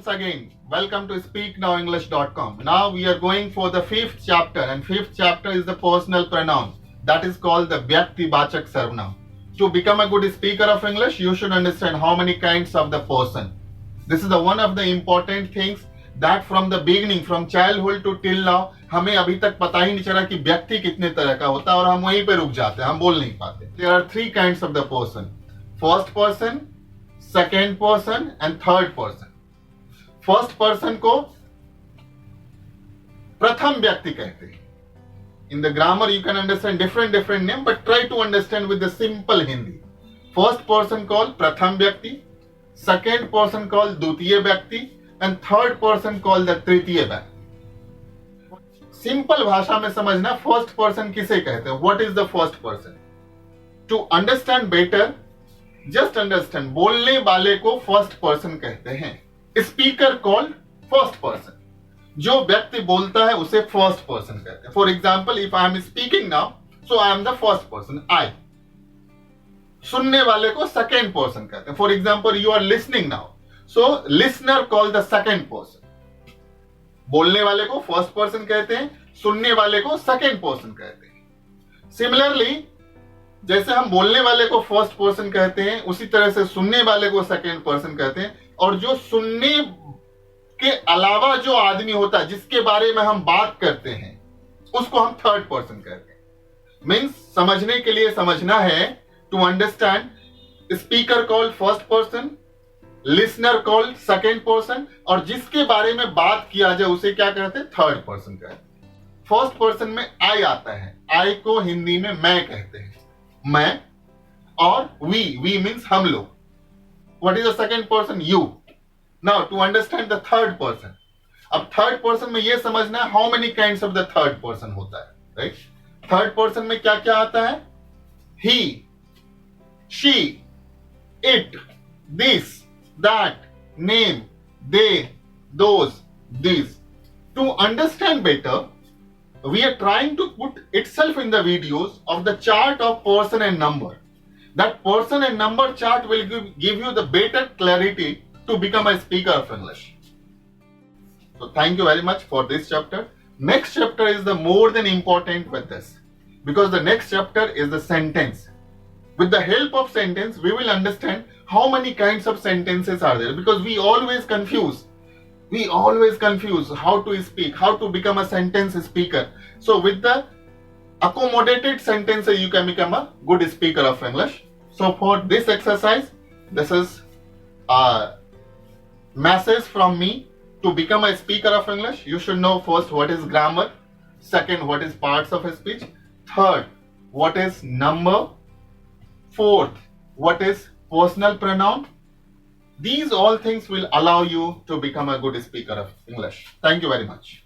once again. Welcome to speaknowenglish.com. Now we are going for the fifth chapter, and fifth chapter is the personal pronoun. That is called the Vyaktibachak Sarvanaam. To become a good speaker of English, you should understand how many kinds of the person. This is the one of the important things that from the beginning, from childhood to till now, हमें अभी तक पता ही नहीं चला कि व्यक्ति कितने तरह का होता है और हम वहीं पे रुक जाते हैं, हम बोल नहीं पाते. There are three kinds of the person. First person, second person and third person. First person को प्रथम व्यक्ति कहते हैं. In the grammar you can understand different name, but try to understand with the simple Hindi. First person called प्रथम व्यक्ति, second person called द्वितीय व्यक्ति and third person called the तृतीय व्यक्ति. सिंपल भाषा में समझना फर्स्ट पर्सन किसे कहते हैं. What is the first person? To understand better, just understand, बोलने वाले को फर्स्ट पर्सन कहते हैं. Speaker called first person. जो व्यक्ति बोलता है उसे फर्स्ट पर्सन कहते हैं. For example, if I am speaking now, so I am the first person, I. सुनने वाले को सेकेंड पर्सन कहते हैं. For example, you are listening now, so listener call the second person. बोलने वाले को फर्स्ट पर्सन कहते हैं, सुनने वाले को सेकेंड पर्सन कहते हैं. सिमिलरली, जैसे हम बोलने वाले को फर्स्ट पर्सन कहते हैं, उसी तरह से सुनने वाले को सेकेंड पर्सन कहते हैं. और जो सुनने के अलावा जो आदमी होता है, जिसके बारे में हम बात करते हैं, उसको हम थर्ड पर्सन कहते हैं. मीन्स समझने के लिए समझना है, to understand, speaker called first person, listener called second person, और जिसके बारे में बात किया जाए उसे क्या कहते हैं? थर्ड पर्सन कहते हैं. फर्स्ट पर्सन में आई आता है. आई को हिंदी में मैं कहते हैं, मैं. और वी मीन्स हम लोग. What is the second person? You. Now to understand the third person. अब थर्ड पर्सन में यह समझना है how many kinds of the third person होता है, राइट? थर्ड पर्सन में क्या क्या आता है? He, she, it, this, that, name, they, those, these. To understand better, we are trying to put itself in the videos of the chart of person and number. That person and number chart will give you the better clarity to become a speaker of English. So thank you very much for this chapter. Next chapter is the more than important with this, because the next chapter is the sentence. With the help of sentence, we will understand how many kinds of sentences are there, because we always confuse how to speak, how to become a sentence speaker. So with the accommodated sentences, you can become a good speaker of English. So for this exercise, this is a message from me. To become a speaker of English, you should know first what is grammar, second what is parts of speech, third what is number, fourth what is personal pronoun. These all things will allow you to become a good speaker of English. Thank you very much.